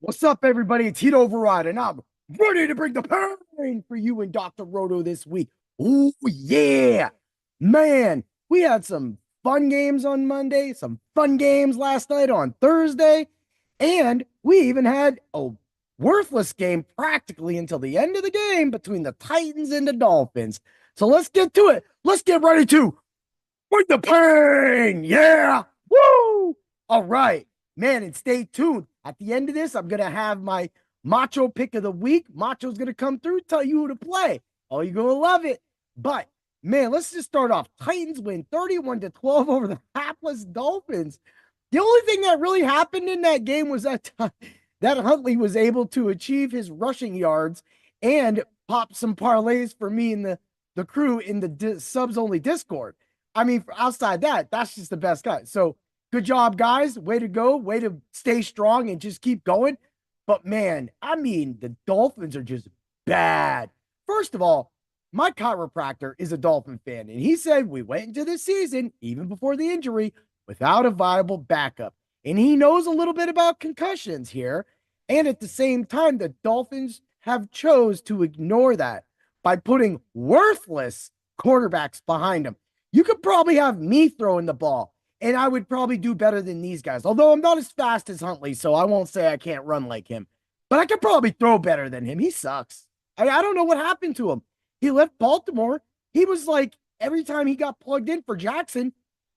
What's up, everybody? It's Heat Override, and I'm ready to bring the pain for you and Dr. Roto this week. Oh, yeah. Man, we had some fun games on Monday, some fun games last night on Thursday, and we even had a worthless game practically until the end of the game between the Titans and the Dolphins. So let's get to it. Let's get ready to bring the pain. Yeah. Woo. All right, man, and stay tuned. At the end of this, I'm going to have my Macho pick of the week. Macho's going to come through, tell you who to play. Oh, you're going to love it. But, man, let's just start off. Titans win 31-12 over the hapless Dolphins. The only thing that really happened in that game was that Huntley was able to achieve his rushing yards and pop some parlays for me and the crew in the subs-only Discord. I mean, outside that, that's just the best guy. So, good job, guys. Way to go. Way to stay strong and just keep going. But man, I mean, the Dolphins are just bad. First of all, my chiropractor is a Dolphin fan, and he said we went into this season, even before the injury, without a viable backup. And he knows a little bit about concussions here. And at the same time, the Dolphins have chose to ignore that by putting worthless quarterbacks behind them. You could probably have me throwing the ball, and I would probably do better than these guys. Although I'm not as fast as Huntley, so I won't say I can't run like him. But I could probably throw better than him. He sucks. I don't know what happened to him. He left Baltimore. He was like, every time he got plugged in for Jackson,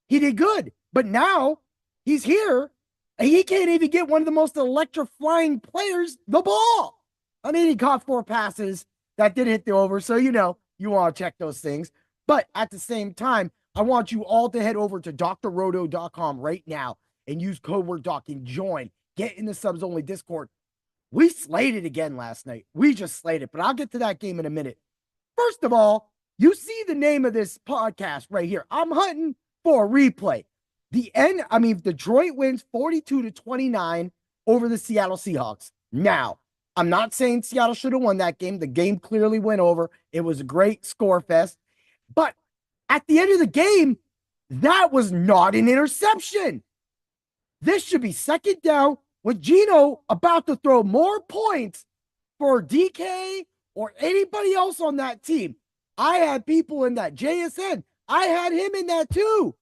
he did good. But now he's here, and he can't even get one of the most electrifying players the ball. I mean, he caught 4 passes that did hit the over, so you want to check those things. But at the same time, I want you all to head over to drroto.com right now and use code word doc and join. Get in the subs only Discord. We slayed it again last night. We just slayed it, but I'll get to that game in a minute. First of all, you see the name of this podcast right here. I'm hunting for a replay. Detroit wins 42-29 over the Seattle Seahawks. Now, I'm not saying Seattle should have won that game. The game clearly went over. It was a great score fest. But at the end of the game, that was not an interception. This should be second down with Geno about to throw more points for DK or anybody else on that team. I had people in that JSN. I had him in that too.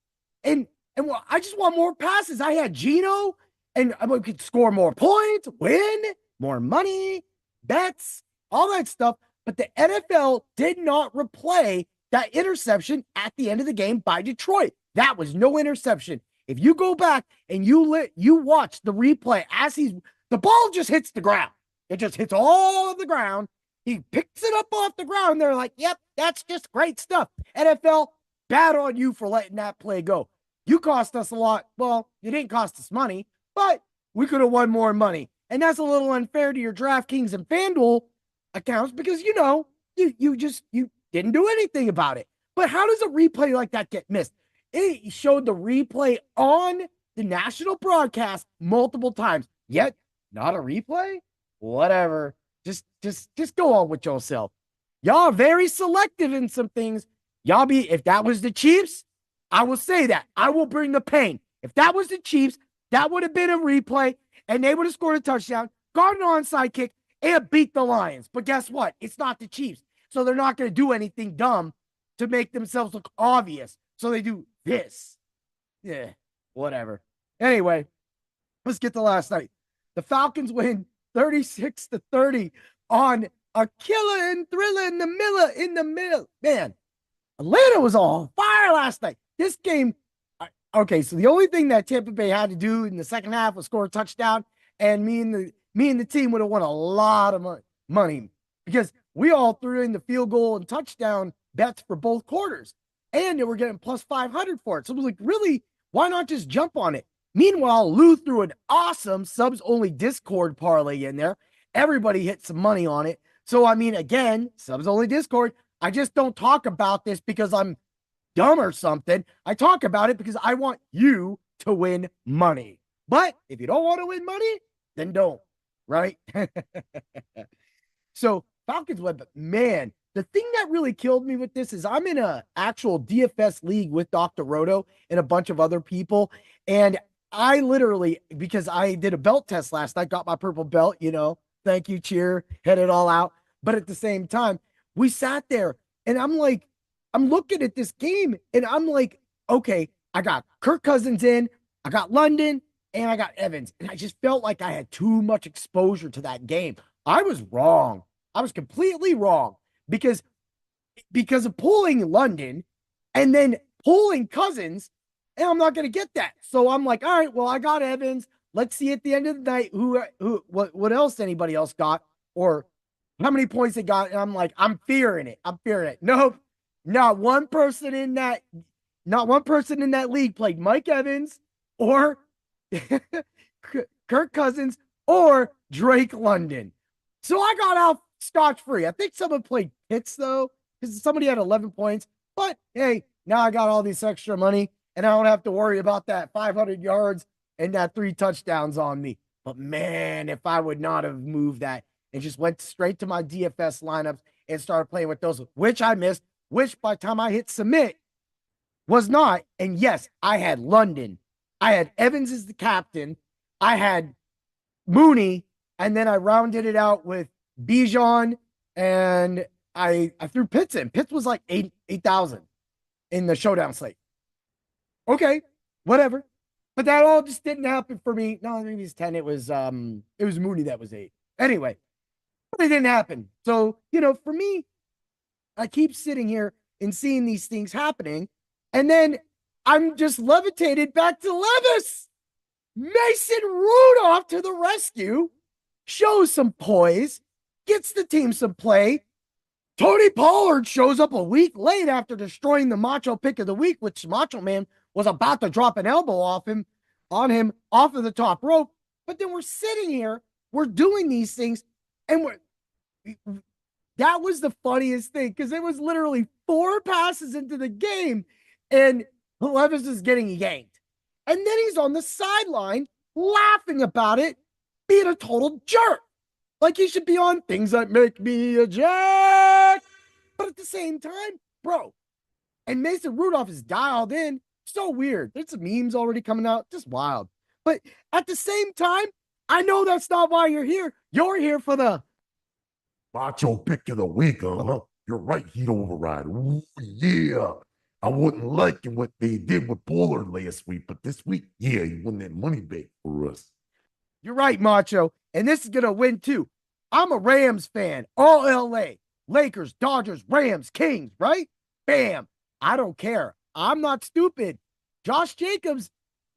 And I just want more passes. I had Geno, and we could score more points, win, more money, bets, all that stuff. But the NFL did not replay that interception at the end of the game by Detroit. That was no interception. If you go back and you watch the replay as the ball just hits the ground. It just hits all of the ground. He picks it up off the ground. They're like, yep, that's just great stuff. NFL, bad on you for letting that play go. You cost us a lot. Well, you didn't cost us money, but we could have won more money. And that's a little unfair to your DraftKings and FanDuel accounts because, you didn't do anything about it. But how does a replay like that get missed? It showed the replay on the national broadcast multiple times, yet not a replay? Whatever. Just go on with yourself. Y'all are very selective in some things. If that was the Chiefs, I will say that. I will bring the pain. If that was the Chiefs, that would have been a replay, and they would have scored a touchdown, got an onside kick, and beat the Lions. But guess what? It's not the Chiefs. So they're not going to do anything dumb to make themselves look obvious. So they do this. Yeah, whatever. Anyway, let's get to last night. The Falcons win 36-30 on a killer and thriller in the middle. Man, Atlanta was on fire last night. This game, okay, so the only thing that Tampa Bay had to do in the second half was score a touchdown, and me and the team would have won a lot of money because we all threw in the field goal and touchdown bets for both quarters, and they were getting plus 500 for it. So it was like, really, why not just jump on it? Meanwhile, Lou threw an awesome subs-only Discord parlay in there. Everybody hit some money on it. So, I mean, again, subs-only Discord. I just don't talk about this because I'm dumb or something. I talk about it because I want you to win money. But if you don't want to win money, then don't, right? So Falcons win, but man, the thing that really killed me with this is I'm in a actual DFS league with Dr. Roto and a bunch of other people. And I literally, because I did a belt test last night, got my purple belt, thank you, cheer, head it all out. But at the same time, we sat there and I'm like, I'm looking at this game and I'm like, okay, I got Kirk Cousins in, I got London, and I got Evans. And I just felt like I had too much exposure to that game. I was wrong. I was completely wrong because of pulling London and then pulling Cousins, and I'm not going to get that. So I'm like, all right, well, I got Evans. Let's see at the end of the night what else anybody else got or how many points they got. And I'm like, I'm fearing it. I'm fearing it. Nope. Not one person in that, not one person in that league played Mike Evans or Kirk Cousins or Drake London. So I got out scotch free. I think someone played Pitts though, because somebody had 11 points. But hey, now I got all this extra money and I don't have to worry about that 500 yards and that 3 touchdowns on me. But man, if I would not have moved that and just went straight to my DFS lineups and started playing with those, which I missed, which by the time I hit submit was not. And yes, I had London. I had Evans as the captain. I had Mooney. And then I rounded it out with Bijan and I threw Pitts in. Pitts was like 8,000 in the showdown slate. Okay, whatever. But that all just didn't happen for me. No, maybe it's 10. It was Mooney that was 8. Anyway, but it didn't happen. So, for me, I keep sitting here and seeing these things happening. And then I'm just levitated back to Levis. Mason Rudolph to the rescue, shows some poise, gets the team some play. Tony Pollard shows up a week late after destroying the Macho pick of the week, which Macho Man was about to drop an elbow on him off of the top rope. But then we're sitting here, we're doing these things, and that was the funniest thing because it was literally 4 passes into the game, and Levis is getting yanked. And then he's on the sideline laughing about it, being a total jerk. Like he should be on Things That Make Me a Jack. But at the same time, bro, and Mason Rudolph is dialed in. So weird. There's some memes already coming out. Just wild. But at the same time, I know that's not why you're here. You're here for the Macho pick of the week, huh? You're right, heat override. Ooh, yeah. I wouldn't like what they did with Pollard last week, but this week, yeah, you won that money back for us. You're right, Macho. And this is going to win too. I'm a Rams fan. All LA. Lakers, Dodgers, Rams, Kings, right? Bam. I don't care. I'm not stupid. Josh Jacobs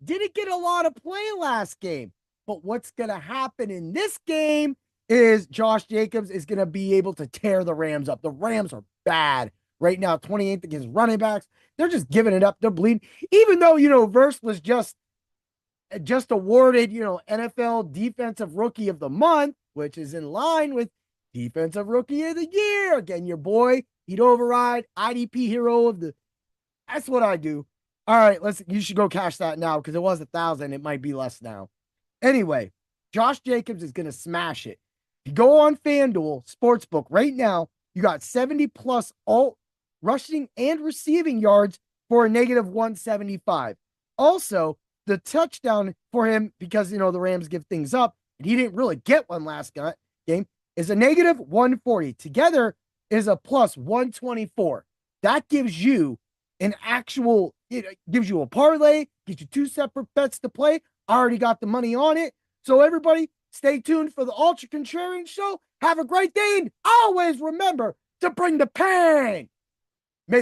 didn't get a lot of play last game. But what's going to happen in this game is Josh Jacobs is going to be able to tear the Rams up. The Rams are bad right now, 28th against running backs. They're just giving it up. They're bleeding. Even though, Verse was just awarded, NFL Defensive Rookie of the Month, which is in line with Defensive Rookie of the Year. Again, your boy, he'd override IDP Hero of the. That's what I do. All right, you should go cash that now because it was 1,000. It might be less now. Anyway, Josh Jacobs is going to smash it. If you go on FanDuel Sportsbook right now, you got 70 plus all rushing and receiving yards for a negative 175. Also, the touchdown for him, because, the Rams give things up, and he didn't really get one last game, is a negative 140. Together is a plus 124. That gives you an actual, it gives you a parlay, gives you 2 separate bets to play. I already got the money on it. So everybody, stay tuned for the Ultra Contrarian Show. Have a great day, and always remember to bring the pain.